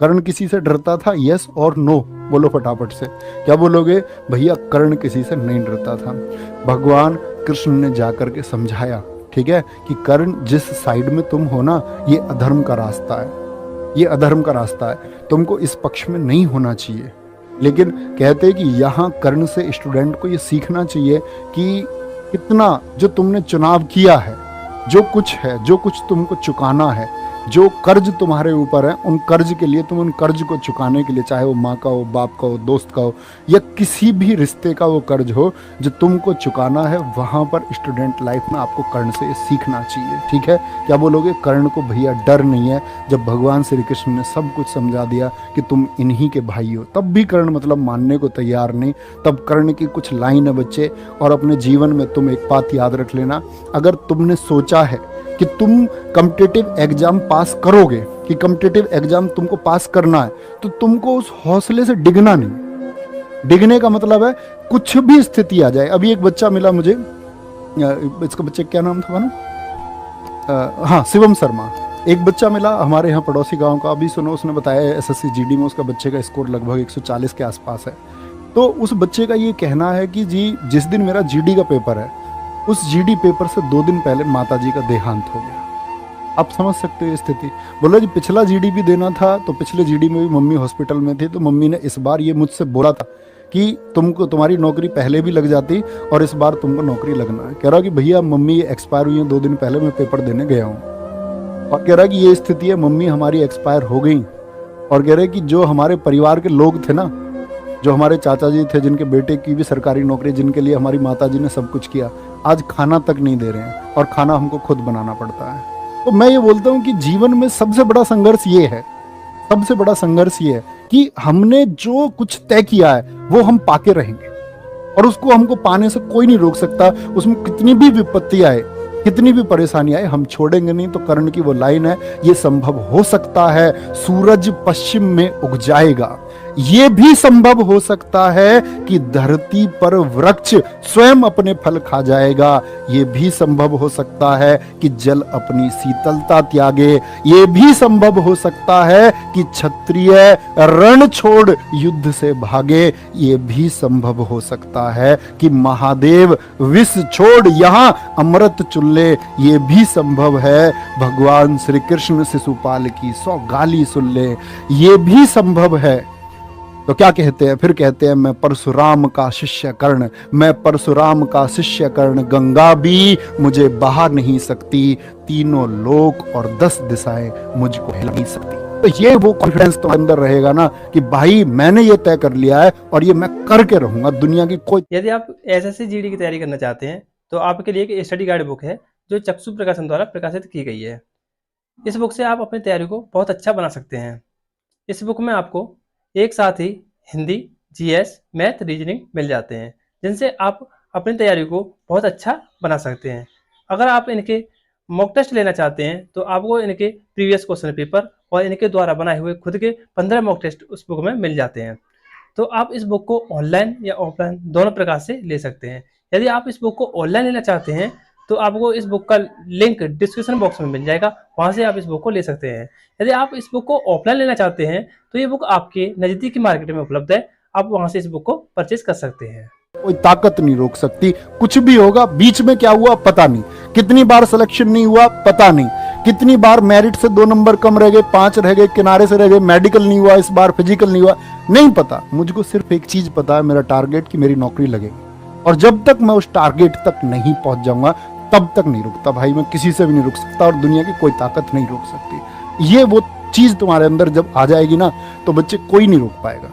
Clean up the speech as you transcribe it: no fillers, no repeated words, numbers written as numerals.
कर्ण किसी से डरता था? यस और नो बोलो फटाफट से। क्या बोलोगे? भैया कर्ण किसी से नहीं डरता था। भगवान कृष्ण ने जाकर के समझाया, ठीक है, कि कर्ण जिस साइड में तुम हो ना, ये अधर्म का रास्ता है, ये अधर्म का रास्ता है, तुमको इस पक्ष में नहीं होना चाहिए। लेकिन कहते हैं कि यहाँ कर्ण से स्टूडेंट को ये सीखना चाहिए कि कितना जो तुमने चुनाव किया है, जो कुछ है, जो कुछ तुमको चुकाना है, जो कर्ज तुम्हारे ऊपर है, उन कर्ज के लिए, तुम उन कर्ज को चुकाने के लिए, चाहे वो माँ का हो, बाप का हो, दोस्त का हो, या किसी भी रिश्ते का वो कर्ज हो जो तुमको चुकाना है, वहाँ पर स्टूडेंट लाइफ में आपको कर्ण से सीखना चाहिए। ठीक है, क्या बोलोगे? कर्ण को भैया डर नहीं है। जब भगवान श्री कृष्ण ने सब कुछ समझा दिया कि तुम इन्हीं के भाई हो, तब भी कर्ण मतलब मानने को तैयार नहीं। तब कर्ण की कुछ लाइन है बच्चे, और अपने जीवन में तुम एक बात याद रख लेना, अगर तुमने सोचा है कि तुम कॉम्पिटिटिव एग्जाम पास करोगे, कि कॉम्पिटिटिव एग्जाम तुमको पास करना है, तो तुमको उस हौसले से डिगना नहीं। डिगने का मतलब है कुछ भी स्थिति आ जाए। अभी एक बच्चा मिला मुझे, इसका बच्चे क्या नाम था ना, हाँ शिवम शर्मा, एक बच्चा मिला हमारे यहाँ पड़ोसी गांव का। अभी सुनो, उसने बताया एसएससी जीडी में उसका बच्चे का स्कोर लगभग 140 के आसपास है। तो उस बच्चे का ये कहना है कि जी जिस दिन मेरा जीडी का पेपर है, उस जीडी पेपर से 2 दिन पहले माताजी का देहांत हो गया। आप समझ सकते हो ये स्थिति। बोला जी पिछला जीडी भी देना था, तो पिछले जीडी में भी मम्मी हॉस्पिटल में थी, तो मम्मी ने इस बार ये मुझसे बोला था कि तुमको तुम्हारी नौकरी पहले भी लग जाती और इस बार तुमको नौकरी लगना है। कह रहा कि भैया मम्मी एक्सपायर हुई है, 2 दिन पहले मैं पेपर देने गया हूँ। और कह रहा कि ये स्थिति है, मम्मी हमारी एक्सपायर हो गई। और कह रहे कि जो हमारे परिवार के लोग थे ना, जो हमारे चाचा जी थे, जिनके बेटे की भी सरकारी नौकरी, जिनके लिए हमारी माता जी ने सब कुछ किया, आज खाना तक नहीं दे रहे हैं, और खाना हमको खुद बनाना पड़ता है। तो मैं ये बोलता हूँ कि जीवन में सबसे बड़ा संघर्ष ये है, सबसे बड़ा संघर्ष ये है कि हमने जो कुछ तय किया है वो हम पाके रहेंगे, और उसको हमको पाने से कोई नहीं रोक सकता। उसमें कितनी भी विपत्ति आए, कितनी भी परेशानी आए, हम छोड़ेंगे नहीं। तो कर्ण की वो लाइन है, ये संभव हो सकता है सूरज पश्चिम में उग जाएगा, ये भी संभव हो सकता है कि धरती पर वृक्ष स्वयं अपने फल खा जाएगा, ये भी संभव हो सकता है कि जल अपनी शीतलता त्यागे, ये भी संभव हो सकता है कि क्षत्रिय रण छोड़ युद्ध से भागे, ये भी संभव हो सकता है कि महादेव विष छोड़ यहां अमृत चुल्ले, ये भी संभव है भगवान श्री कृष्ण शिशुपाल की 100 गाली सुन ले, ये भी संभव है। तो क्या कहते हैं फिर? कहते हैं मैं परशुराम का शिष्य कर्ण, मैं परशुराम का शिष्य कर्ण, गंगा भी मुझे बहा नहीं सकती, तीनों लोक और 10 दिशाएं मुझको हिला नहीं सकती। तो ये वो कॉन्फिडेंस तो अंदर रहेगा ना कि भाई मैंने ये तय कर लिया है और ये मैं करके रहूंगा, दुनिया की कोई। यदि आप एसएससी जीडी की तैयारी करना चाहते हैं तो आपके लिए एक स्टडी गाइड बुक है जो चक्षु प्रकाशन द्वारा प्रकाशित की गई है। इस बुक से आप अपनी तैयारी को बहुत अच्छा बना सकते हैं। इस बुक में आपको एक साथ ही हिंदी, जीएस, मैथ, रीजनिंग मिल जाते हैं, जिनसे आप अपनी तैयारी को बहुत अच्छा बना सकते हैं। अगर आप इनके मॉक टेस्ट लेना चाहते हैं तो आपको इनके प्रीवियस क्वेश्चन पेपर और इनके द्वारा बनाए हुए खुद के 15 मॉक टेस्ट उस बुक में मिल जाते हैं। तो आप इस बुक को ऑनलाइन या ऑफलाइन दोनों प्रकार से ले सकते हैं। यदि आप इस बुक को ऑनलाइन लेना चाहते हैं तो आपको इस बुक का लिंक डिस्क्रिप्शन बॉक्स में मिल जाएगा, वहां से आप इस बुक को ले सकते हैं। यदि आप इस बुक को ऑफलाइन लेना चाहते हैं तो ये बुक आपके नजदीकी मार्केट में उपलब्ध है, आप वहां से इस बुक को परचेज कर सकते हैं। कोई ताकत नहीं रोक सकती, कुछ भी होगा। बीच में क्या हुआ पता नहीं, कितनी बार सिलेक्शन नहीं हुआ पता नहीं, कितनी बार मेरिट से 2 नंबर कम रह गए, 5 रह गए, किनारे से रह गए, मेडिकल नहीं हुआ इस बार, फिजिकल नहीं हुआ, नहीं पता। मुझको सिर्फ एक चीज पता है, मेरा टारगेट कि मेरी नौकरी लगेगी, और जब तक मैं उस टारगेट तक नहीं पहुंच जाऊंगा तब तक नहीं रुकता भाई। मैं किसी से भी नहीं रुक सकता और दुनिया की कोई ताकत नहीं रोक सकती। ये वो चीज तुम्हारे अंदर जब आ जाएगी ना तो बच्चे कोई नहीं रोक पाएगा।